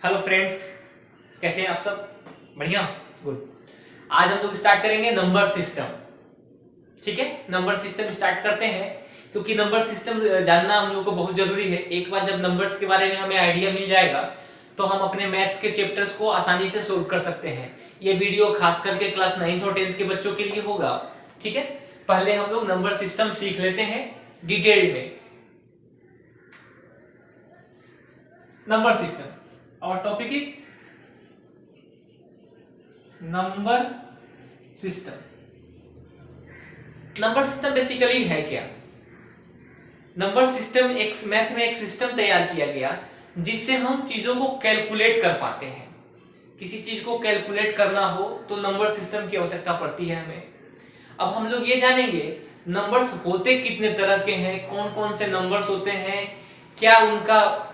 Hello friends, कैसे हैं आप सब? बढ़िया, गुड। आज हम लोग स्टार्ट करेंगे नंबर सिस्टम। ठीक है, नंबर सिस्टम स्टार्ट करते हैं क्योंकि नंबर सिस्टम जानना हम लोग को बहुत जरूरी है। एक बार जब नंबर्स के बारे में हमें आइडिया मिल जाएगा तो हम अपने मैथ्स के चैप्टर्स को आसानी से सोल्व कर सकते हैं। ये वीडियो खास करके क्लास 9th और 10th के बच्चों के लिए होगा। ठीक है, पहले हम लोग नंबर सिस्टम सीख लेते हैं डिटेल में। Number system, our topic is number system. Number system basically है क्या? नंबर सिस्टम एक मैथ में एक सिस्टम तैयार किया गया जिससे हम चीजों को कैलकुलेट कर पाते हैं। किसी चीज को कैलकुलेट करना हो तो नंबर सिस्टम की आवश्यकता पड़ती है हमें। अब हम लोग ये जानेंगे नंबर्स होते कितने तरह के हैं, कौन कौन से नंबर्स होते हैं, क्या उनका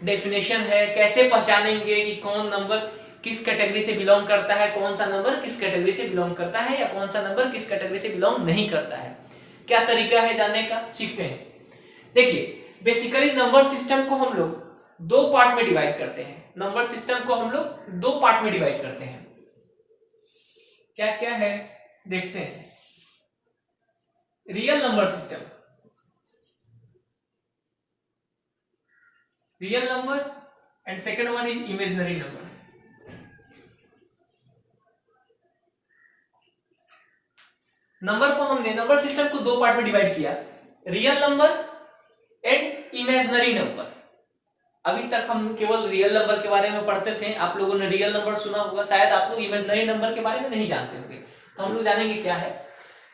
डेफिनेशन है, कैसे पहचानेंगे कि कौन नंबर किस कैटेगरी से बिलोंग करता है, कौन सा नंबर किस कैटेगरी से बिलोंग करता है, या कौन सा नंबर किस कैटेगरी से बिलोंग नहीं करता है। क्या तरीका है जानने का, सीखते हैं। देखिए, बेसिकली नंबर सिस्टम को हम लोग दो पार्ट में डिवाइड करते हैं। नंबर सिस्टम को हम लोग दो पार्ट में डिवाइड करते हैं। क्या क्या है देखते हैं। Real number system, real number, and second one is imaginary number. Number को हमने नंबर सिस्टम को दो पार्ट में डिवाइड किया, real number and imaginary number. अभी तक हम केवल रियल नंबर के बारे में पढ़ते थे। आप लोगों ने रियल नंबर सुना होगा, शायद आप लोग इमेजिनरी नंबर के बारे में नहीं जानते होंगे। तो हम लोग जानेंगे क्या है।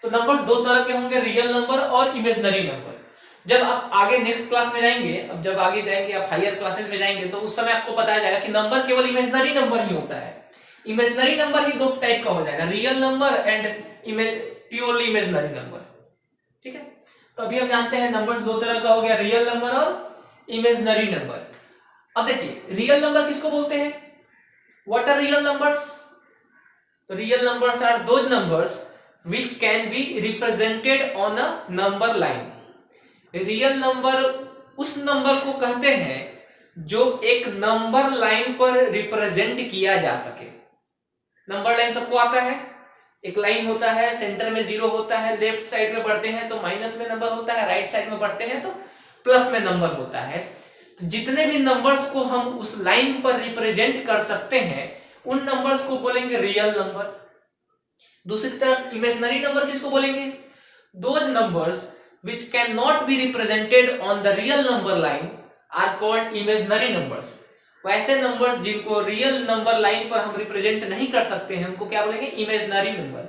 तो नंबर्स दो तरह के होंगे, रियल नंबर और इमेजिनरी नंबर। जब आप आगे नेक्स्ट क्लास में जाएंगे, अब जब आगे जाएंगे आप हायर क्लासेस में जाएंगे, तो उस समय आपको बताया जाएगा कि नंबर केवल इमेजिनरी नंबर ही होता है। इमेजिनरी नंबर ही दो टाइप का हो जाएगा, real number and purely imaginary number. ठीक है, तो अभी हम जानते हैं नंबर्स दो तरह का हो गया, रियल नंबर और इमेजिनरी नंबर। अब देखिए, रियल नंबर किसको बोलते हैं? What are real numbers? तो real numbers are those numbers which can be represented on a number line। Real number उस नंबर को कहते हैं जो एक नंबर लाइन पर रिप्रेजेंट किया जा सके। नंबर लाइन सबको आता है, एक लाइन होता है, सेंटर में जीरो होता है, लेफ्ट साइड में बढ़ते हैं तो माइनस में नंबर होता है, राइट साइड में बढ़ते हैं तो प्लस में नंबर होता है। तो जितने भी नंबर्स को हम उस लाइन पर रिप्रेजेंट कर सकते हैं उन नंबर्स को बोलेंगे रियल नंबर। दूसरी तरफ इमेजिनरी नंबर किसको बोलेंगे? Those numbers which cannot be represented on the real number line are called imaginary numbers। वैसे नंबर्स जिनको रियल नंबर लाइन पर हम रिप्रेजेंट नहीं कर सकते हैं उनको क्या बोलेंगे? Imaginary number.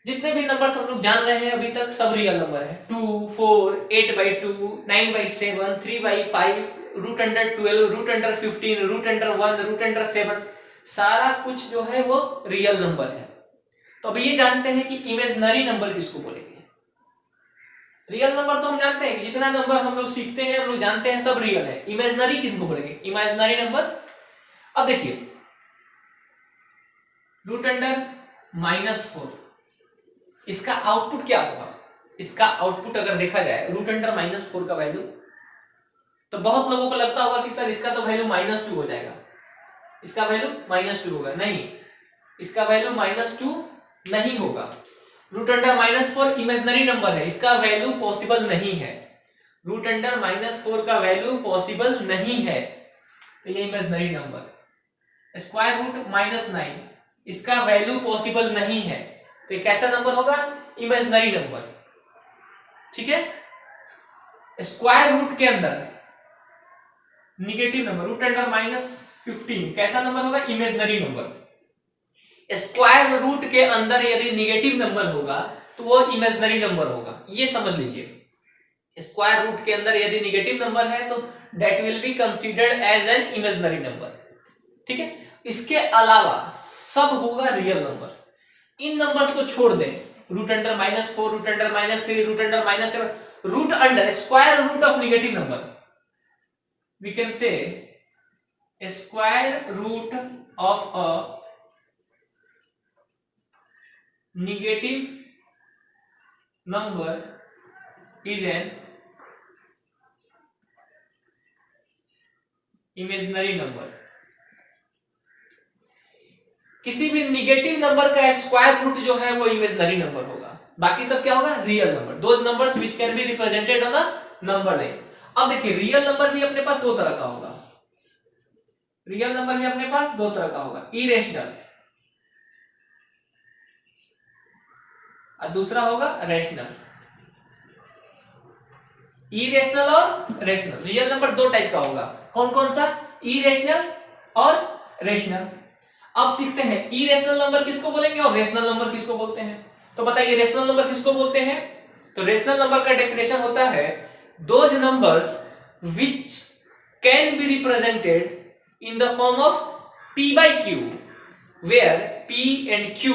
जितने भी नंबर्स हम लोग जान रहे हैं अभी तक सब रियल नंबर है। 2, 4, 8/2, 9/7, 3/5, root under 12, root under 15, root under 1, root under 7, सारा कुछ जो है वो रियल नंबर है। तो अब ये जानते हैं कि इमेजिनरी नंबर किसको बोलेंगे। रियल नंबर तो हम जानते हैं कि जितना नंबर हम लोग सीखते हैं, हम लोग जानते हैं सब रियल है। इमेजिनरी किसको बोलेंगे? Imaginary number. अब देखिए, रूट अंडर -4, इसका आउटपुट क्या होगा? इसका आउटपुट अगर देखा जाए रूट अंडर -4 का वैल्यू, तो बहुत लोगों को लगता होगा कि सर इसका तो वैल्यू -2 हो जाएगा, इसका वैल्यू -2 होगा। नहीं, इसका वैल्यू -2 नहीं होगा। रूट अंडर -4 इमेजिनरी नंबर है, इसका वैल्यू पॉसिबल नहीं है। रूट अंडर -4 का वैल्यू पॉसिबल नहीं है, तो ये इमेजिनरी नंबर। स्क्वायर रूट -9, इसका वैल्यू पॉसिबल नहीं है, तो ये कैसा नंबर होगा? Imaginary number. ठीक है, स्क्वायर रूट के अंदर निगेटिव नंबर, रूट अंडर -15 कैसा नंबर होगा? Imaginary number. स्क्वायर रूट के अंदर यदि निगेटिव नंबर होगा तो वो इमेजिनरी नंबर होगा, ये समझ लीजिए। स्क्वायर रूट के अंदर यदि निगेटिव नंबर है तो that will be considered as an imaginary number. ठीक है, इसके अलावा सब होगा रियल नंबर। इन नंबर्स को छोड़ दें, root under -4, root under -3, root under -7, root under square root of negative number, we can say square root of a negative number is an imaginary number. किसी भी निगेटिव नंबर का square root जो है वो imaginary number होगा, बाकी सब क्या होगा, real number. Those numbers which can be represented on a number line. अब देखिए रियल नंबर भी अपने पास दो तरह का होगा, रियल नंबर भी अपने पास दो तरह का होगा, इरेशनल और दूसरा होगा रेशनल। इरेशनल और रेशनल, रियल नंबर दो टाइप का होगा, कौन कौन सा, इरेशनल और रेशनल। अब सीखते हैं इरेशनल नंबर किसको बोलेंगे और रेशनल नंबर किसको बोलते हैं। तो बताइए रेशनल नंबर किसको बोलते हैं। तो रेशनल नंबर का डेफिनेशन होता है those numbers which can be represented in the form of p by q where p and q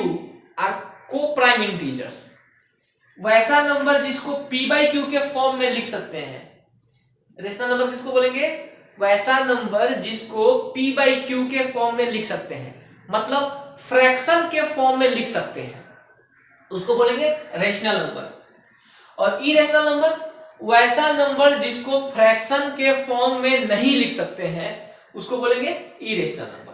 are co-prime integers। वैसा नंबर जिसको p by q के फॉर्म में लिख सकते हैं। रेशनल नंबर किसको बोलेंगे, वैसा नंबर जिसको p by q के फॉर्म में लिख सकते हैं, मतलब फ्रैक्शन के फॉर्म में लिख सकते हैं, उसको बोलेंगे रेशनल नंबर। और इरेशनल नंबर वैसा नंबर जिसको फ्रैक्शन के फॉर्म में नहीं लिख सकते हैं, उसको बोलेंगे इरेशनल नंबर।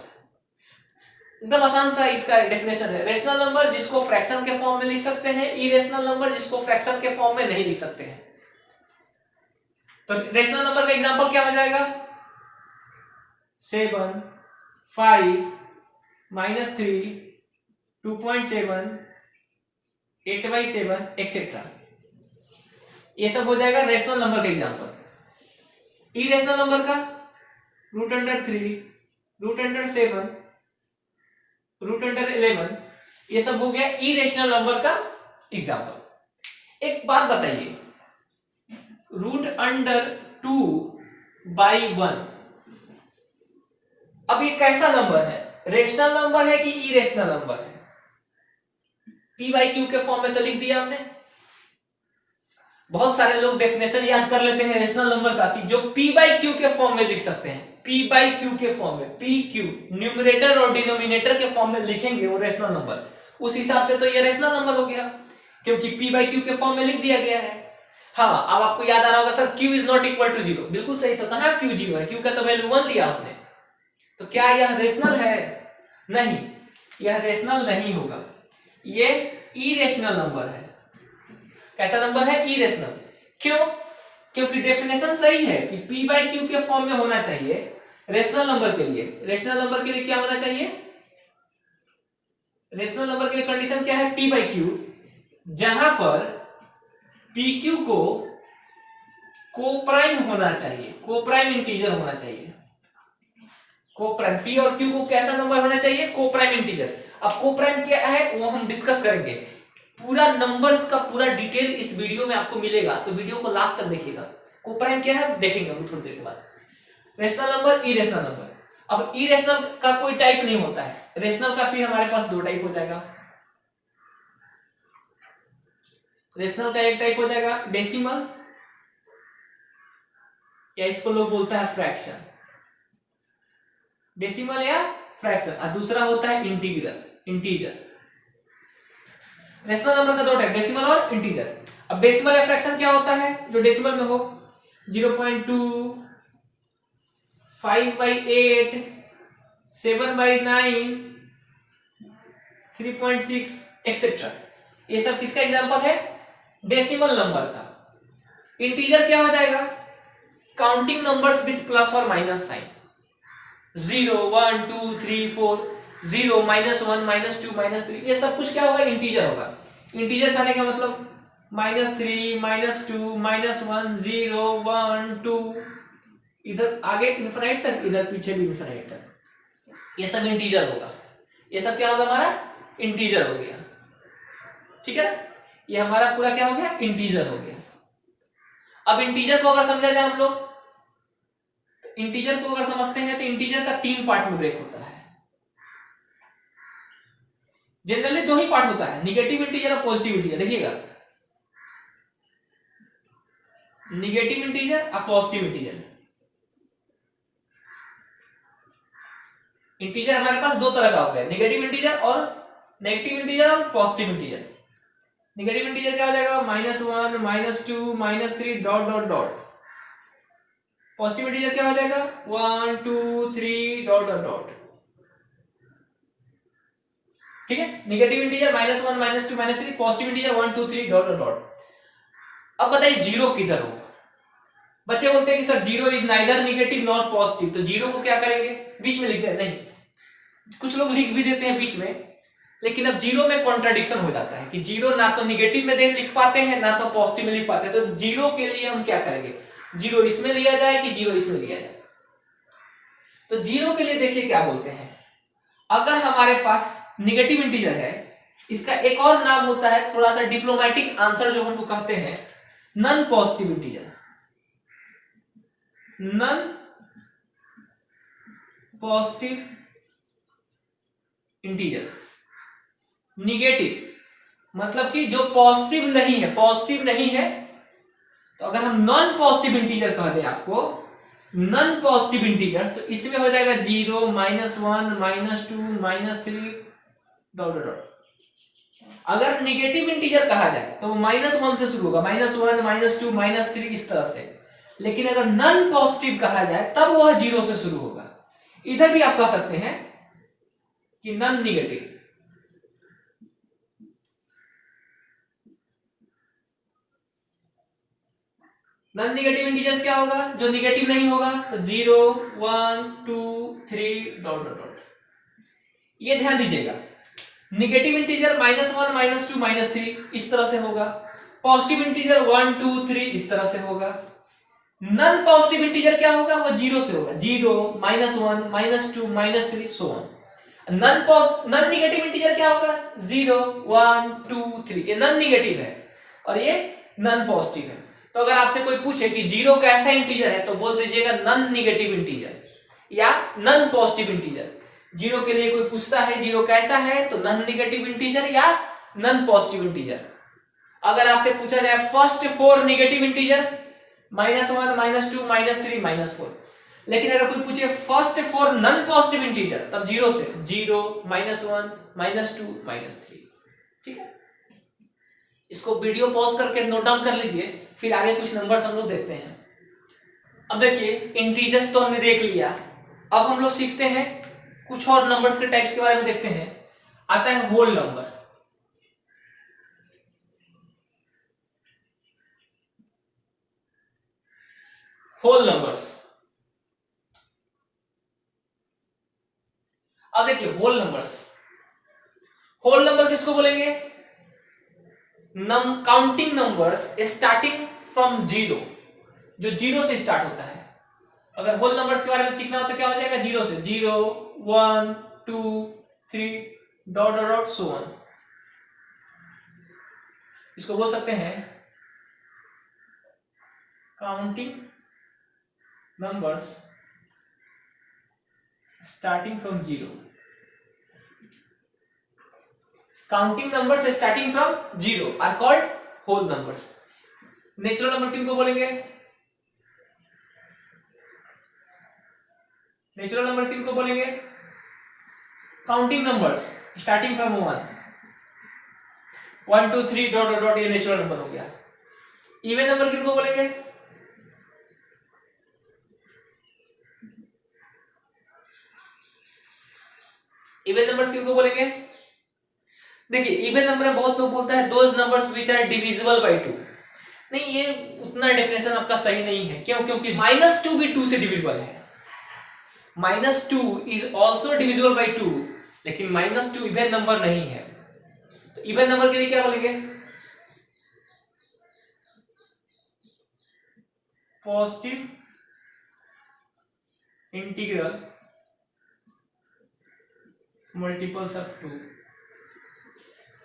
एकदम आसान सा इसका डेफिनेशन है, रेशनल नंबर जिसको फ्रैक्शन के फॉर्म में लिख सकते हैं, इरेशनल नंबर जिसको फ्रैक्शन के फॉर्म में नहीं लिख सकते हैं। तो रेशनल नंबर का एग्जांपल क्या हो जाएगा, 7, 5, -3, 2.7, 8/7 एक्सेट्रा, ये सब हो जाएगा रेशनल नंबर का एग्जांपल। इरेशनल नंबर का √3, √7, √11, ये सब हो गया इरेशनल नंबर का एग्जांपल। एक बात बताइए, √2/1 अब ये कैसा नंबर है, रेशनल नंबर है कि इरेशनल नंबर है। p by q के फॉर्म में तो लिख दिया हमने। बहुत सारे लोग डेफिनेशन याद कर लेते हैं रेशनल नंबर का कि जो p by q के फॉर्म में लिख सकते हैं, p by q के फॉर्म में, p q न्यूमरेटर और डिनोमिनेटर के फॉर्म में लिखेंगे वो रेशनल नंबर, उस हिसाब से तो ये रेशनल नंबर हो गया क्योंकि p by q के फॉर्म में लिख दिया गया है। हाँ, अब आपको याद आ रहा होगा sir q is not equal to 0, बिल्कुल सही। तो कहां q 0 है, q का तो वैल्यू 1 लिया आपने, तो क्या यह रेशनल है, नहीं, यह रेशनल नहीं होगा, ये इरेशनल नंबर है। कैसा नंबर है, इरेशनल। क्यों, क्योंकि डेफिनेशन सही है कि p by q के फॉर्म में होना चाहिए रेशनल नंबर के लिए। रेशनल नंबर के लिए क्या होना चाहिए, रेशनल नंबर के लिए कंडीशन क्या है, p by q, जहां पर pq को कोप्राइम होना चाहिए, कोप्राइम इंटीजर होना चाहिए। कोप्राइम, p और q को कैसा नंबर होना चाहिए, कोप्राइम इंटीजर। अब कोप्राइम क्या है वो हम डिस्कस करेंगे, पूरा नंबर्स का पूरा डिटेल इस वीडियो में आपको मिलेगा, तो वीडियो को लास्ट तक देखिएगा। कोप्राइम क्या है देखेंगे हम थोड़ी देर के बाद। Rational number, irrational number. अब इरेशनल का कोई टाइप नहीं होता है, रेशनल का फिर हमारे पास दो टाइप हो जाएगा। रेशनल का एक टाइप हो जाएगा डेसिमल, या इसको लोग बोलता है फ्रैक्शन, डेसिमल या फ्रैक्शन, और दूसरा होता है इंटीग्रल, इंटीजर। रेशनल नंबर का दो टाइप, डेसिमल और इंटीजर। अब डेसिमल या फ्रैक्शन क्या होता है, जो डेसिमल में हो, 0.2, 5/8, 7/9, 3.6 एक्सेट्रा, ये सब किसका एग्जांपल है, डेसिमल नंबर का। इंटीजर क्या हो जाएगा, काउंटिंग नंबर्स विथ प्लस और माइनस साइन, 0, 1, 2, 3, 4, 0, -1, -2, -3, ये सब कुछ क्या होगा, इंटीजर होगा। इंटीजर कहने का मतलब -3, -2, -1, 0, 1, 2, इधर आगे इनफिनिट तक, इधर पीछे भी इनफिनिट तक, ये सब इंटीजर होगा। ये सब क्या होगा, हमारा इंटीजर हो गया, ठीक है ना। ये हमारा पूरा क्या हो गया, इंटीजर हो गया। अब इंटीजर को अगर समझा जाए हम लोग, इंटीजर को अगर समझते हैं तो इंटीजर का 3 पार्ट में ब्रेक होता है। जनरली 2 ही पार्ट होता है, निगेटिव इंटीजर और पॉजिटिव इंटीजर। देखिएगा, निगेटिव इंटीजर और पॉजिटिव इंटीजर। इंटीजर हमारे पास दो तरह का होता है, निगेटिव इंटीजर और नेगेटिव इंटीजर और पॉजिटिव इंटीजर। निगेटिव इंटीजर क्या हो जाएगा, -1, -2, -3 ... पॉजिटिव इंटीजर क्या हो जाएगा 1 2 3 डॉट डॉट डॉट, ठीक है। Negative integer -1 -2 -3, positive integer 1 2 3 dot dot dot. अब बताइए जीरो किधर होगा। बच्चे बोलते हैं कि sir zero is neither negative not positive, तो जीरो को क्या करेंगे बीच में लिख दें, नहीं, कुछ लोग लिख भी देते हैं बीच में, लेकिन अब जीरो में कॉन्ट्राडिक्शन हो जाता है कि जीरो ना तो निगेटिव में लिख पाते हैं ना तो पॉजिटिव में लिख पाते हैं। तो जीरो के लिए हम क्या करेंगे, जीरो इसमें लिया जाए कि जीरो इसमें लिया जाए। तो जीरो के लिए देखिए क्या बोलते हैं, अगर हमारे पास निगेटिव इंटीजर है, इसका एक और नाम होता है थोड़ा सा डिप्लोमेटिक आंसर जो हमको कहते हैं non positive integer. Non positive integers, negative मतलब कि जो पॉजिटिव नहीं है, पॉजिटिव नहीं है। तो अगर हम नॉन पॉजिटिव इंटीजर कह दें आपको, नॉन पॉजिटिव इंटीजर्स, तो इसमें हो जाएगा 0 -1 -2 -3 डॉट डॉट डॉट। अगर निगेटिव इंटीजर कहा जाए तो वो -1 से शुरू होगा, -1 -2 -3 इस तरह से। लेकिन अगर नॉन पॉजिटिव कहा जाए तब वह 0 से शुरू होगा। इधर भी आप कह सकते हैं कि non negative, non negative integers क्या होगा, जो निगेटिव नहीं होगा, तो 0 1 2 3 डॉट डॉट डॉट। ये ध्यान दीजिएगा, निगेटिव इंटीजर -1 -2 -3 इस तरह से होगा, पॉजिटिव इंटीजर 1 2 3 इस तरह से होगा। नॉन पॉजिटिव इंटीजर क्या होगा, वो 0 से होगा, 0 -1 -2 -3 so on. Non negative integer क्या होगा, 0 1 2 3, ये नॉन निगेटिव है और ये नॉन पॉजिटिव है। तो अगर आपसे कोई पूछे कि 0 कैसा इंटीजर है, तो बोल दीजिएगा नॉन निगेटिव इंटीजर या नॉन पॉजिटिव इंटीजर। 0 के लिए कोई पूछता है 0 कैसा है, तो नॉन निगेटिव इंटीजर या नॉन पॉजिटिव इंटीजर। अगर आपसे पूछा जाए फर्स्ट 4 निगेटिव इंटीजर, -1 -2 -3 -4, लेकिन अगर कोई पूछे फर्स्ट 4 नॉन पॉजिटिव इंटीजर, तब 0 से 0 -1 -2 -3, ठीक है। इसको वीडियो पॉज करके नोट डाउन कर लीजिए, फिर आगे कुछ नंबर्स हम लोग देखते हैं। अब देखिए इंटीजर्स तो हमने देख लिया, अब हम लोग सीखते हैं कुछ और नंबर्स के टाइप्स के बारे में देखते हैं। आता है होल नंबर। होल नंबर्स, अब देखिए होल नंबर्स, होल नंबर किसको बोलेंगे, काउंटिंग नंबर्स स्टार्टिंग फ्रॉम 0, जो 0 से स्टार्ट होता है। अगर होल नंबर्स के बारे में सीखना हो तो क्या हो जाएगा, 0 से 0 1 2 3 dot dot dot so on. इसको बोल सकते हैं counting numbers starting from 0। Counting numbers starting from 0 are called whole numbers. Natural number किनको बोलेंगे, नेचुरल नंबर किनको बोलेंगे, counting numbers starting from 1 2 3 dot dot dot, ये नेचुरल नंबर हो गया। इवन नंबर किनको बोलेंगे, इवन नंबर्स किनको बोलेंगे, देखिए इवन नंबर में बहुत लोग बोलता है those numbers which are divisible by 2। नहीं, ये उतना डेफिनेशन आपका सही नहीं है। क्यों, क्योंकि -2 भी 2 से डिविजिबल है, -2 इज ऑल्सो डिविजिबल बाय 2, लेकिन -2 इवन नंबर नहीं है। तो इवन नंबर के लिए क्या बोलेंगे, positive integral multiples of 2।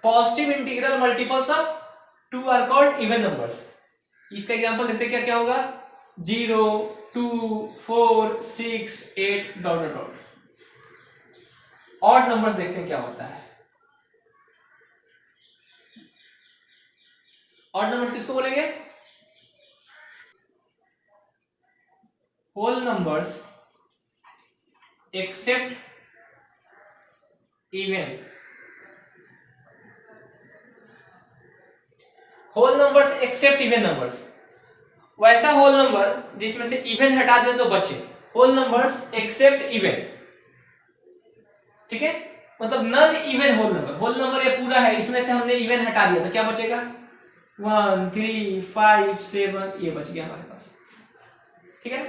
Positive integral multiples of 2 are called even numbers. इसका एग्जांपल देखते हैं, क्या क्या होगा, 0 2 4 6 8 dot dot dot. Odd numbers देखते हैं क्या होता है। ऑड नंबर्स किसको बोलेंगे, whole numbers except even. Whole numbers except even numbers, वैसा होल नंबर जिसमें से इवन हटा दे तो बचे, होल नंबर्स एक्सेप्ट इवन, ठीक है, मतलब नॉन इवन होल नंबर ये पूरा है, इसमें से हमने इवन हटा दिया तो क्या बचेगा 1 3 5 7 ये बच गया हमारे पास, ठीक है।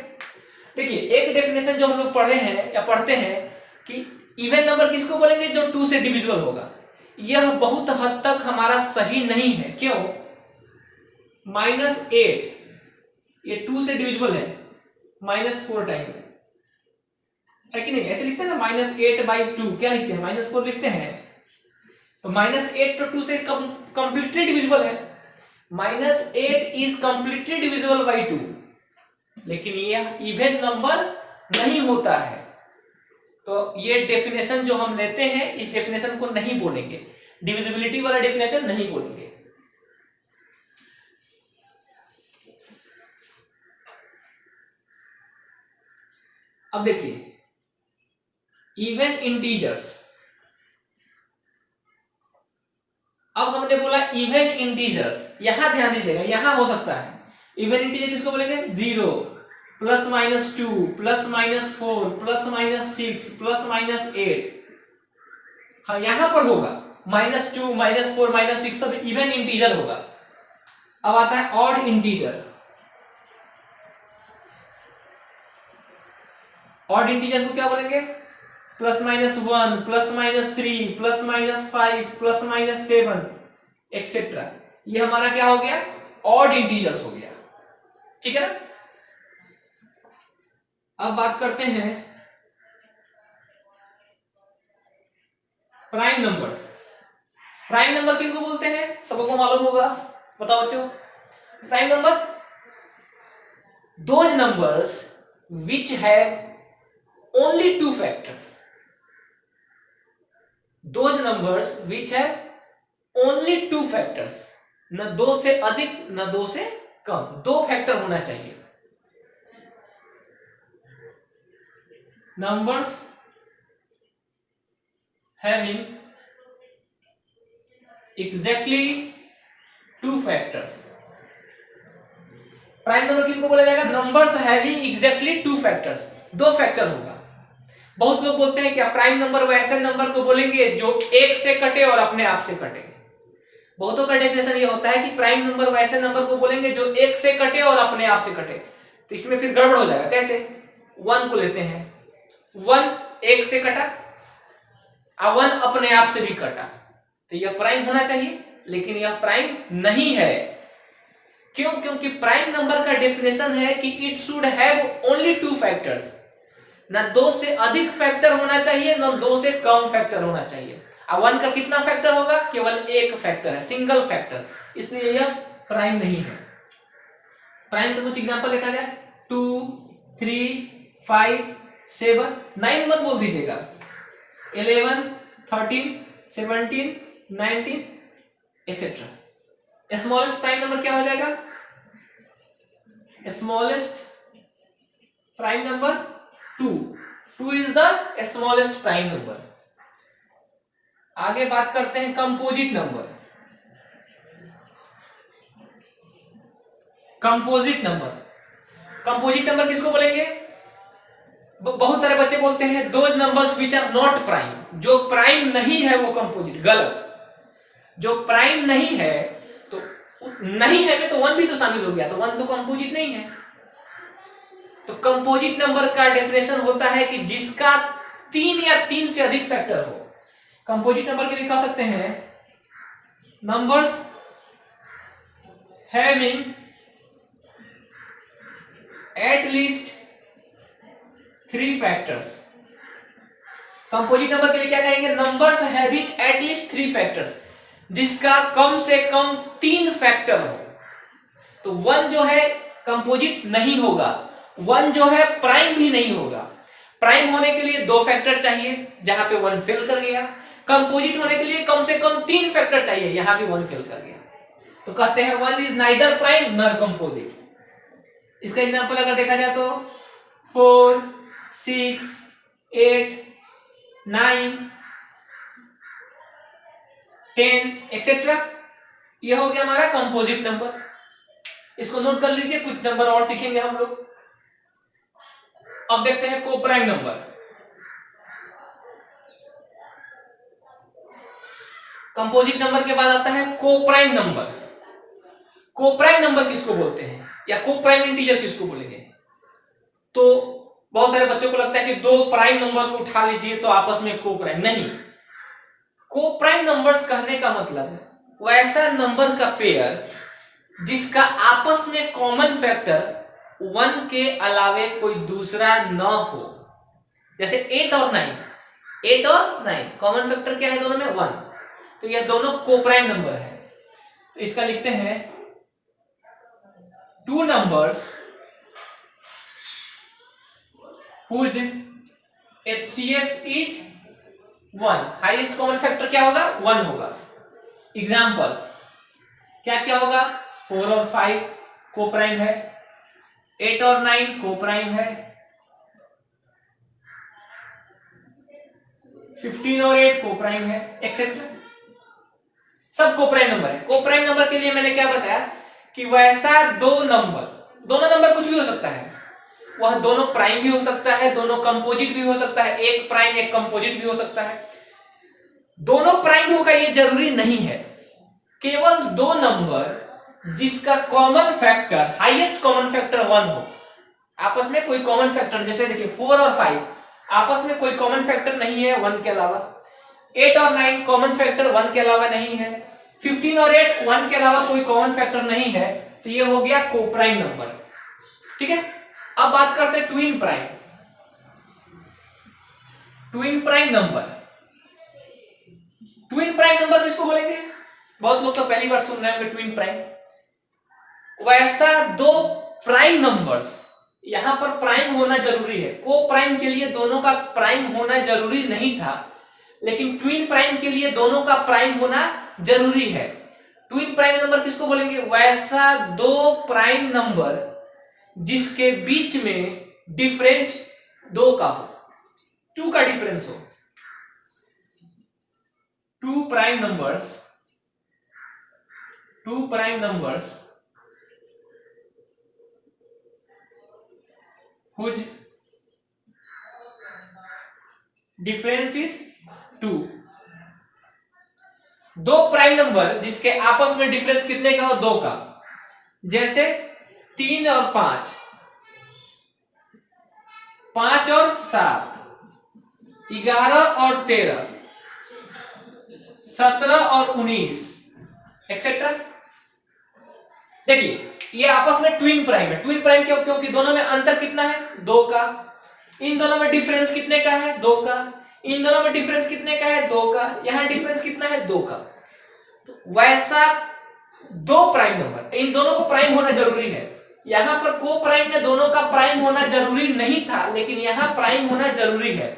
देखिए एक डेफिनेशन जो हम लोग पढ़े हैं या पढ़ते हैं कि इवन नंबर किसको बोलेंगे, जो 2 से डिविजिबल होगा। यह बहुत हद तक हमारा सही नहीं है, क्यों, -8 ये 2 से डिविजिबल है, -4 टाइम है कि नहीं, ऐसे लिखते हैं ना, -8/2 क्या लिखते हैं, -4 लिखते हैं, तो -8 तो 2 से कंप्लीटली डिविजिबल है, -8 इज कंप्लीटली डिविजिबल बाई 2, लेकिन यह इवन नंबर नहीं होता है। तो ये डेफिनेशन जो हम लेते हैं इस डेफिनेशन को नहीं बोलेंगे, डिविजिबिलिटी वाला डेफिनेशन नहीं बोलेंगे। अब देखिए इवन इंटीजर्स, अब हमने बोला इवन इंटीजर्स, यहां ध्यान दीजिएगा, यहां हो सकता है इवन इंटीजर किसको बोलेंगे, 0 +-2 +-4 +-6 +-8, हाँ यहां पर होगा -2 -4 -6 सब इवन इंटीजर होगा। अब आता है ऑड इंटीजर, ऑड इंटीजर्स को क्या बोलेंगे, +-1 +-3 +-5 +-7 एक्सेट्रा, ये हमारा क्या हो गया, ऑड इंटीजर्स हो गया, ठीक है ना। अब बात करते हैं प्राइम नंबर्स। प्राइम नंबर किनको बोलते हैं, सबको मालूम होगा, बताओ बच्चों। Prime number those numbers which have only 2 factors, those numbers which have only 2 factors, न 2 से अधिक न 2 से कम, 2 फैक्टर होना चाहिए। numbers having exactly 2 factors, prime number किनको बोला जाएगा, numbers having exactly 2 factors, 2 factor होगा। बहुत लोग बोलते हैं क्या प्राइम नंबर वैसे नंबर को बोलेंगे जो 1 से कटे और अपने आप से कटे। बहुतों का डेफिनेशन ये होता है कि प्राइम नंबर वैसे नंबर को बोलेंगे जो 1 से कटे और अपने आप से कटे, तो इसमें फिर गड़बड़ हो जाएगा। कैसे, 1 को लेते हैं, 1 1 से कटा और 1 अपने आप से भी कटा, तो यह प्राइम होना चाहिए, लेकिन यह प्राइम नहीं है। क्यों, क्योंकि प्राइम नंबर का डेफिनेशन है कि it should have only 2 factors, ना 2 से अधिक फैक्टर होना चाहिए ना 2 से कम फैक्टर होना चाहिए। अब 1 का कितना फैक्टर होगा, केवल 1 फैक्टर है, सिंगल फैक्टर, इसलिए यह प्राइम नहीं है। प्राइम का कुछ एग्जांपल देखा जाए, 2 3 5 7 9 मत बोल दीजिएगा, 11 13 17 19 एक्सेट्रा। स्मॉलेस्ट प्राइम नंबर क्या हो जाएगा, smallest prime number 2 is the smallest prime number. आगे बात करते हैं कंपोजिट नंबर। कंपोजिट नंबर किसको बोलेंगे, बहुत सारे बच्चे बोलते हैं those numbers which are not prime, जो प्राइम नहीं है वो कंपोजिट, गलत। जो प्राइम नहीं है तो नहीं है में तो 1 भी तो शामिल हो गया, तो 1 तो कंपोजिट नहीं है। तो कंपोजिट नंबर का डेफिनेशन होता है कि जिसका 3 या 3 से अधिक फैक्टर हो। कंपोजिट नंबर के लिए कह सकते हैं numbers having at least 3 factors. Composite number के लिए क्या कहेंगे, numbers having at least 3 factors, जिसका कम से कम 3 फैक्टर हो। तो 1 जो है कंपोजिट नहीं होगा, 1 जो है प्राइम भी नहीं होगा। प्राइम होने के लिए 2 फैक्टर चाहिए, जहां पे 1 फेल कर गया। कंपोजिट होने के लिए कम से कम 3 फैक्टर चाहिए, यहां भी 1 फेल कर गया। तो कहते हैं 1 is neither prime nor composite. इसका एग्जांपल अगर देखा जाए तो 4 6 8 9 10 एक्सेट्रा, यह हो गया हमारा कंपोजिट नंबर। इसको नोट कर लीजिए, कुछ नंबर और सीखेंगे हम लोग। अब देखते हैं कोप्राइम नंबर। कंपोजिट नंबर के बाद आता है कोप्राइम नंबर। कोप्राइम नंबर किसको बोलते हैं या कोप्राइम इंटीजर किसको बोलेंगे? तो बहुत सारे बच्चों को लगता है कि दो प्राइम नंबर को उठा लीजिए तो आपस में कोप्राइम, नहीं। कोप्राइम नंबर्स कहने का मतलब है वैसा नंबर का पेयर जिसका आपस में कॉमन फैक्टर 1 के अलावे कोई दूसरा न हो। जैसे 8 और 9, 8 और 9 कॉमन फैक्टर क्या है दोनों में? 1। तो यह दोनों कोप्राइम नंबर है। तो इसका लिखते हैं two numbers whose HCF is 1, highest common factor क्या होगा? 1 होगा। एग्जाम्पल क्या क्या होगा? 4 और 5 कोप्राइम है, 8 और 9 कोप्राइम है, 15 और 8 कोप्राइम है, एक्सेट्रा सब कोप्राइम नंबर है। कोप्राइम नंबर के लिए मैंने क्या बताया कि वैसा दोनों नंबर कुछ भी हो सकता है, वह दोनों प्राइम भी हो सकता है, दोनों कंपोजिट भी हो सकता है, एक प्राइम एक कंपोजिट भी हो सकता है। दोनों प्राइम होगा ये जरूरी नहीं है, केवल दो नंबर जिसका common factor highest common factor 1 हो। आपस में कोई कॉमन फैक्टर, जैसे देखिए 4 और 5 आपस में कोई कॉमन फैक्टर नहीं है 1 के अलावा, 8 और 9 कॉमन फैक्टर 1 के अलावा नहीं है, 15 और 8 1 के अलावा कोई कॉमन फैक्टर नहीं है, तो ये हो गया कोप्राइम नंबर। ठीक है, अब बात करते हैं twin prime. Twin prime number, twin prime number किसको बोलेंगे? बहुत लोग तो पहली बार सुन रहे होंगे ट्विन प्राइम। वैसा दो प्राइम नंबर्स, यहां पर प्राइम होना जरूरी है, को प्राइम के लिए दोनों का प्राइम होना जरूरी नहीं था, लेकिन ट्विन प्राइम के लिए दोनों का प्राइम होना जरूरी है। ट्विन प्राइम नंबर किसको बोलेंगे? वैसा दो प्राइम नंबर जिसके बीच में डिफरेंस 2 का हो, 2 का डिफरेंस हो। Two prime numbers whose difference is 2। दो प्राइम नंबर जिसके आपस में डिफरेंस कितने का हो? 2 का। जैसे 3 और 5, 5 और 7, 11 और 13, 17 और 19, एक्सेट्रा। देखिए ये आपस में ट्विन प्राइम है। ट्विन प्राइम क्यों? क्योंकि दोनों में अंतर कितना है? 2 का। इन दोनों में डिफरेंस कितने का है? 2 का। इन दोनों में डिफरेंस कितने का है? 2 का। यहां डिफरेंस कितना है? 2 का। तो वैसा दो प्राइम नंबर, इन दोनों को प्राइम होना जरूरी है। यहां पर को प्राइम में दोनों का प्राइम होना जरूरी नहीं था, लेकिन यहां प्राइम होना जरूरी है।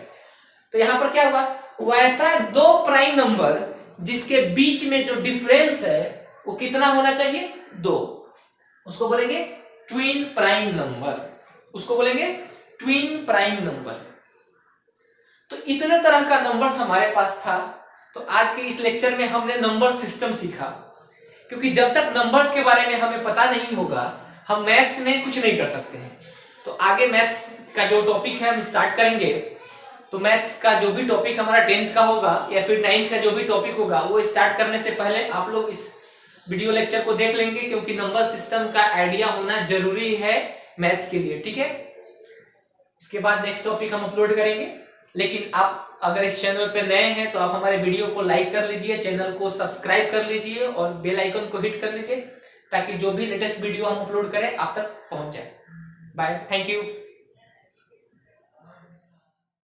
तो यहां पर क्या हुआ? वैसा दो प्राइम नंबर जिसके बीच में जो डिफरेंस है वो कितना होना चाहिए? 2। उसको बोलेंगे ट्विन प्राइम नंबर, उसको बोलेंगे ट्विन प्राइम नंबर। तो इतने तरह का नंबर्स हमारे पास था। तो आज के इस लेक्चर में हमने नंबर सिस्टम सीखा, क्योंकि जब तक नंबर्स के बारे में हमें पता नहीं होगा हम मैथ्स में कुछ नहीं कर सकते हैं। तो आगे मैथ्स का जो टॉपिक है हम स्टार्ट करेंगे, तो मैथ्स का जो भी टॉपिक हमारा 10th का होगा या फिर 9th का जो भी टॉपिक होगा वो स्टार्ट करने से पहले आप लोग इस वीडियो लेक्चर को देख लेंगे, क्योंकि नंबर सिस्टम का आइडिया होना जरूरी है मैथ्स के लिए। ठीक है, इसके बाद नेक्स्ट टॉपिक हम अपलोड करेंगे। लेकिन आप अगर इस चैनल पे नए हैं तो आप हमारे वीडियो को लाइक कर लीजिए, चैनल को सब्सक्राइब कर लीजिए और बेल आइकन को हिट कर लीजिए, ताकि जो भी लेटेस्ट वीडियो हम अपलोड करें आप तक पहुंच जाए। Bye, thank you.